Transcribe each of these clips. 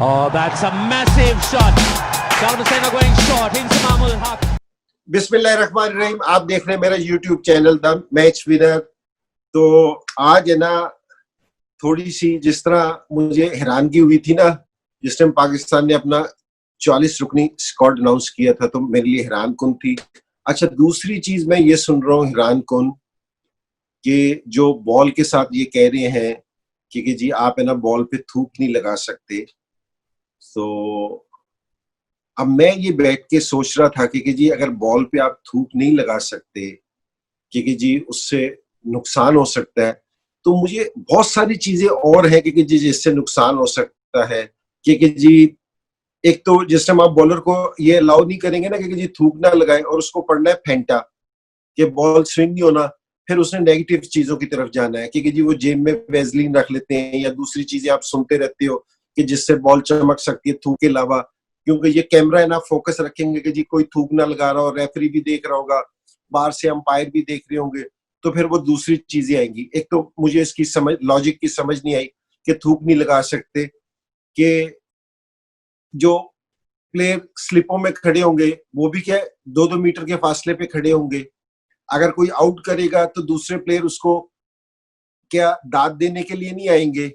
Oh, that's a massive shot. Down the centre going short. Inzamam will have. बिस्मिल्लाहिर्रहमानिर्रहीम। आप देख रहे हैं मेरा YouTube channel the match winner. तो आज है ना, थोड़ी सी जिस तरह मुझे हैरानगी हुई थी ना जिस टाइम पाकिस्तान ने अपना 40 रुकनी स्क्वाड अनाउंस किया था, तो मेरे लिए हैरान कुन थी। अच्छा, दूसरी चीज मैं ये सुन रहा हूँ हैरान कुन कि जो बॉल के साथ ये कह रहे हैं कि जी आप है ना बॉल पे थूक नहीं लगा सकते। तो अब मैं ये बैठ के सोच रहा था कि जी अगर बॉल पे आप थूक नहीं लगा सकते कि जी उससे नुकसान हो सकता है, तो मुझे बहुत सारी चीजें और हैं कि जी जिससे नुकसान हो सकता है। कि जी एक तो जिस टाइम आप बॉलर को ये अलाउ नहीं करेंगे ना कि जी थूक ना लगाए और उसको पढ़ना है फेंटा कि बॉल स्विंग नहीं होना, फिर उसने नेगेटिव चीजों की तरफ जाना है कि जी वो जेब में वेजलिन रख लेते हैं या दूसरी चीजें आप सुनते रहते हो कि जिससे बॉल चमक सकती है थूक के अलावा। क्योंकि ये कैमरा है ना, फोकस रखेंगे कि जी कोई थूक ना लगा रहा हो, रेफरी भी देख रहा होगा, बाहर से अंपायर भी देख रहे होंगे, तो फिर वो दूसरी चीजें आएंगी। एक तो मुझे इसकी समझ, लॉजिक की समझ नहीं आई कि थूक नहीं लगा सकते, कि जो प्लेयर स्लिपों में खड़े होंगे वो भी क्या 2-2 मीटर के फासले पे खड़े होंगे। अगर कोई आउट करेगा तो दूसरे प्लेयर उसको क्या दाद देने के लिए नहीं आएंगे,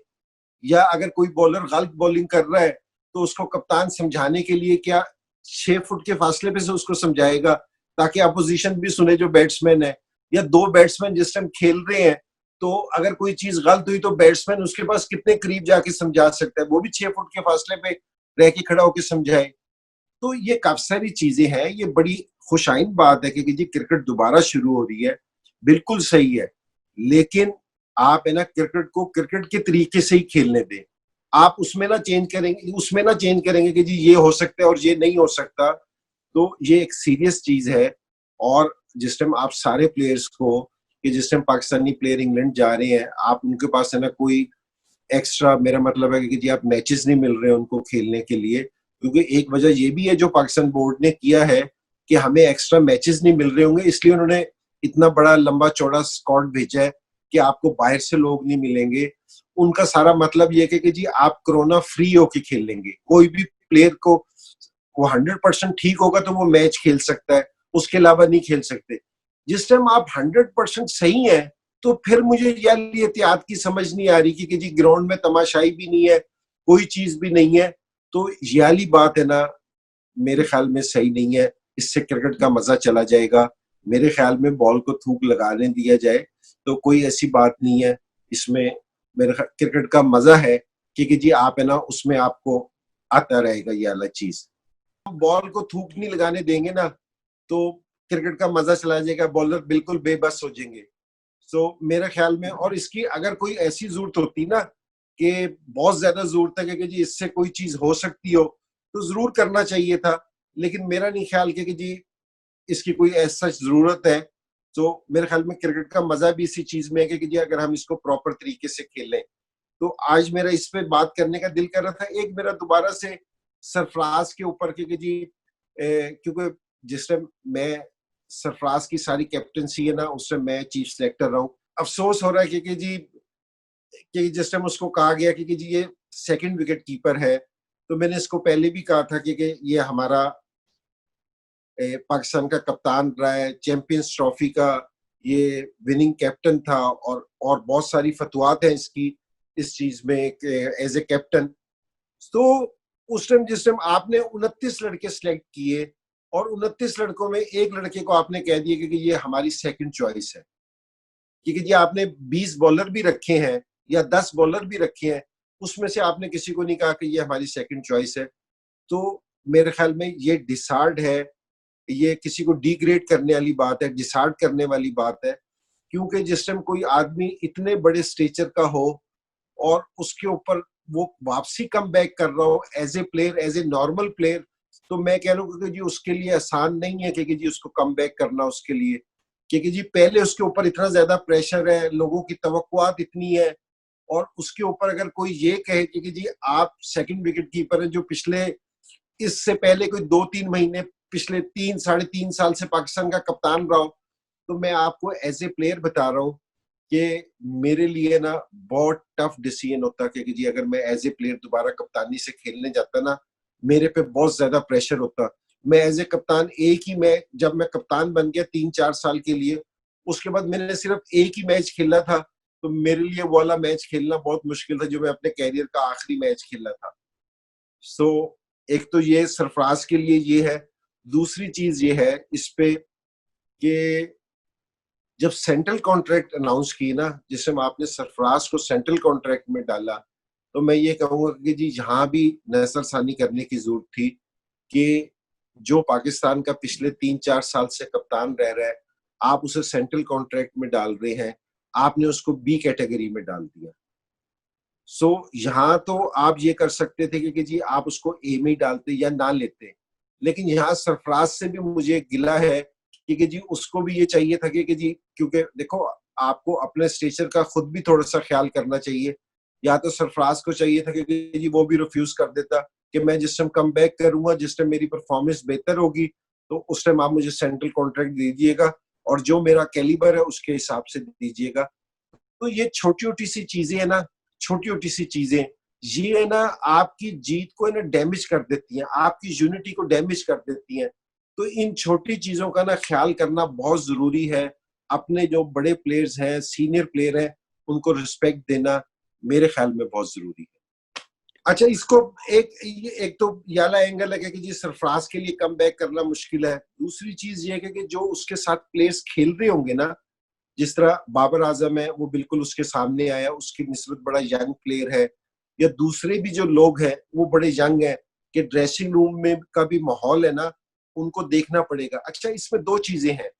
या अगर कोई बॉलर गलत बॉलिंग कर रहा है तो उसको कप्तान समझाने के लिए क्या 6 फुट के फासले पे से उसको समझाएगा ताकि अपोजिशन भी सुने जो बैट्समैन है। या दो बैट्समैन जिस टाइम खेल रहे हैं तो अगर कोई चीज गलत हुई तो बैट्समैन उसके पास कितने करीब जाके समझा सकता है, वो भी 6 फुट के फासले पे रह के खड़ा होकर समझाए। तो ये काफी सारी चीजें हैं। ये बड़ी खुशाइन बात है कि जी क्रिकेट दोबारा शुरू हो रही है, बिल्कुल सही है, लेकिन आप है ना क्रिकेट को क्रिकेट के तरीके से ही खेलने दें। आप उसमें ना चेंज करेंगे कि जी ये हो सकता है और ये नहीं हो सकता, तो ये एक सीरियस चीज है। और जिस टाइम आप सारे प्लेयर्स को, कि जिस टाइम पाकिस्तानी प्लेयर इंग्लैंड जा रहे हैं, आप उनके पास है ना कोई एक्स्ट्रा, मेरा मतलब है कि जी आप मैचेस नहीं मिल रहे हैं उनको खेलने के लिए। क्योंकि एक वजह ये भी है जो पाकिस्तान बोर्ड ने किया है कि हमें एक्स्ट्रा मैचेस नहीं मिल रहे होंगे, इसलिए उन्होंने इतना बड़ा लंबा चौड़ा स्क्वाड भेजा है कि आपको बाहर से लोग नहीं मिलेंगे। उनका सारा मतलब ये है कि जी आप कोरोना फ्री होके खेलेंगे। कोई भी प्लेयर को वो 100% ठीक होगा तो वो मैच खेल सकता है, उसके अलावा नहीं खेल सकते। जिस टाइम आप 100% सही है तो फिर मुझे यार एहतियात की समझ नहीं आ रही कि जी ग्राउंड में तमाशाई भी नहीं है, कोई चीज भी नहीं है, तो ये वाली बात है ना, मेरे ख्याल में सही नहीं है। इससे क्रिकेट का मजा चला जाएगा। मेरे ख्याल में बॉल को थूक लगाने दिया जाए तो कोई ऐसी बात नहीं है इसमें। मेरे क्रिकेट का मजा है कि जी आप है ना उसमें आपको आता रहेगा ये अलग चीज। बॉल को थूक नहीं लगाने देंगे ना तो क्रिकेट का मजा चला जाएगा, बॉलर बिल्कुल बेबस हो जाएंगे। तो मेरे ख्याल में, और इसकी अगर कोई ऐसी जरूरत होती ना कि बहुत ज्यादा जरूरत है कि जी इससे कोई चीज हो सकती हो, तो जरूर करना चाहिए था। लेकिन मेरा नहीं ख्याल कि जी इसकी कोई ऐसा जरूरत है। तो मेरे ख्याल में क्रिकेट का मजा भी इसी चीज में है कि जी अगर हम इसको प्रॉपर तरीके से खेलें। तो आज मेरा इस पे बात करने का दिल कर रहा था। एक मेरा दोबारा से सरफराज के ऊपर, क्योंकि जी क्योंकि जिस टाइम मैं सरफराज की सारी कैप्टनसी है ना उस टाइम मैं चीफ सेलेक्टर रहा हूँ। अफसोस हो रहा है कि जी कि जिस टाइम उसको कहा गया कि जी ये सेकंड विकेट कीपर है, तो मैंने इसको पहले भी कहा था कि ये हमारा पाकिस्तान का कप्तान रहा है, चैंपियंस ट्रॉफी का ये विनिंग कैप्टन था, और बहुत सारी फतवात हैं इसकी इस चीज में एज ए कैप्टन। तो उस टाइम जिस टाइम आपने 29 लड़के सिलेक्ट किए और 29 लड़कों में एक लड़के को आपने कह दिया कि ये हमारी सेकंड चॉइस है, क्योंकि जी आपने 20 बॉलर भी रखे हैं या 10 बॉलर भी रखे हैं, उसमें से आपने किसी को नहीं कहा कि ये हमारी सेकंड चॉइस है। तो मेरे ख्याल में ये डिसार्ड है, ये किसी को डिग्रेड करने वाली बात है, डिसार्ड करने वाली बात है। क्योंकि जिस टाइम कोई आदमी इतने बड़े स्टेचर का हो और उसके ऊपर वो वापसी कम बैक कर रहा हो as a player, as a normal player, तो मैं कह रहा हूँ कि जी उसके लिए आसान नहीं है कि जी उसको कम बैक करना उसके लिए। क्योंकि जी पहले उसके ऊपर इतना ज्यादा प्रेशर है, लोगों की तवक्कुआत इतनी है, और उसके ऊपर अगर कोई ये कहे कि जी आप सेकंड विकेट कीपर हैं जो पिछले, इससे पहले कोई 2-3 महीने, पिछले 3 साढ़े 3 साल से पाकिस्तान का कप्तान रहा हो, तो मैं आपको एज ए प्लेयर बता रहा हूँ कि मेरे लिए ना बहुत टफ डिसीजन होता कि जी अगर मैं एज ए प्लेयर दोबारा कप्तानी से खेलने जाता ना, मेरे पे बहुत ज्यादा प्रेशर होता। मैं एज ए कप्तान एक ही मैच, जब मैं कप्तान बन गया 3-4 साल के लिए, उसके बाद मैंने सिर्फ एक ही मैच खेला था, तो मेरे लिए वो वाला मैच खेलना बहुत मुश्किल था जो मैं अपने कैरियर का आखिरी मैच खेला था। सो एक तो ये सरफराज के लिए ये है। दूसरी चीज ये है इस पे कि जब सेंट्रल कॉन्ट्रैक्ट अनाउंस की ना, जिसमें आपने सरफराज को सेंट्रल कॉन्ट्रैक्ट में डाला, तो मैं ये कहूंगा कि जी यहाँ भी नजरसानी करने की जरूरत थी कि जो पाकिस्तान का पिछले 3-4 साल से कप्तान रह रहा है, आप उसे सेंट्रल कॉन्ट्रैक्ट में डाल रहे हैं, आपने उसको बी कैटेगरी में डाल दिया। सो यहाँ तो आप ये कर सकते थे कि जी आप उसको ए में ही डालते या ना लेते, लेकिन यहाँ सरफराज से भी मुझे गिला है कि जी उसको भी ये चाहिए था कि जी, क्योंकि देखो आपको अपने स्टेचर का खुद भी थोड़ा सा ख्याल करना चाहिए। या तो सरफराज को चाहिए था कि जी वो भी रिफ्यूज कर देता कि मैं जिस टाइम कम बैक करूंगा, जिस टाइम मेरी परफॉर्मेंस बेहतर होगी, तो उस टाइम आप मुझे सेंट्रल कॉन्ट्रैक्ट दीजिएगा और जो मेरा कैलिबर है उसके हिसाब से दीजिएगा। तो ये छोटी छोटी सी चीजें है ना, छोटी छोटी सी चीजें ये है ना आपकी जीत को है ना डैमेज कर देती हैं, आपकी यूनिटी को डैमेज कर देती हैं। तो इन छोटी चीजों का ना ख्याल करना बहुत जरूरी है। अपने जो बड़े प्लेयर्स हैं, सीनियर प्लेयर हैं, उनको रिस्पेक्ट देना मेरे ख्याल में बहुत जरूरी है। अच्छा, इसको एक तो याला एंगल है कि जी सरफराज के लिए कम बैक करना मुश्किल है। दूसरी चीज ये है कि जो उसके साथ प्लेयर्स खेल रहे होंगे ना, जिस तरह बाबर आजम है वो बिल्कुल उसके सामने आया, उसकी निस्बत बड़ा यंग प्लेयर है, या दूसरे भी जो लोग हैं वो बड़े यंग हैं, कि ड्रेसिंग रूम में का भी माहौल है ना, उनको देखना पड़ेगा। अच्छा, इसमें दो चीजें हैं।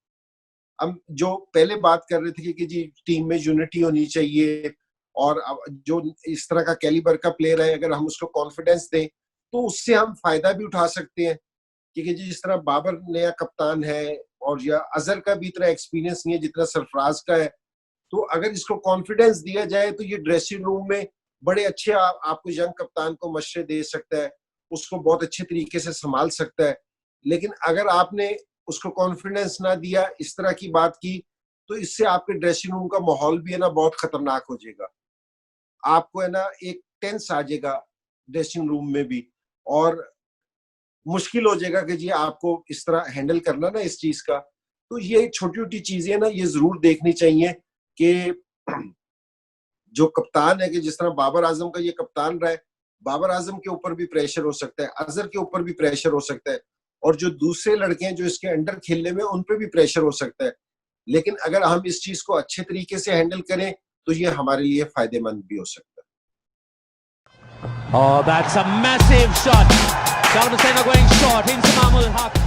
हम जो पहले बात कर रहे थे कि जी टीम में यूनिटी होनी चाहिए, और जो इस तरह का कैलिबर का प्लेयर है अगर हम उसको कॉन्फिडेंस दें तो उससे हम फायदा भी उठा सकते हैं। क्योंकि जिस तरह बाबर नया कप्तान है और या अजहर का भी इतना एक्सपीरियंस नहीं है जितना सरफराज का है, तो अगर इसको कॉन्फिडेंस दिया जाए तो ये ड्रेसिंग रूम में बड़े अच्छे आपको यंग कप्तान को मशवरे दे सकता है, उसको बहुत अच्छे तरीके से संभाल सकता है। लेकिन अगर आपने उसको कॉन्फिडेंस ना दिया, इस तरह की बात की, तो इससे आपके ड्रेसिंग रूम का माहौल भी है ना बहुत खतरनाक हो जाएगा। आपको है ना एक टेंस आ जाएगा ड्रेसिंग रूम में भी, और मुश्किल हो जाएगा कि जी आपको इस तरह हैंडल करना ना इस चीज का। तो ये छोटी छोटी चीजें ना ये जरूर देखनी चाहिए कि जो कप्तान है, कि जिस तरह बाबर आजम का ये कप्तान रहा है, बाबर आजम के ऊपर भी प्रेशर हो सकता है, अजहर के ऊपर भी प्रेशर हो सकता है, और जो दूसरे लड़के हैं जो इसके अंडर खेलने में उन पे भी प्रेशर हो सकता है। लेकिन अगर हम इस चीज को अच्छे तरीके से हैंडल करें तो ये हमारे लिए फायदेमंद भी हो सकता है। Oh, that's a massive shot. Down the center going short. Inzamam will have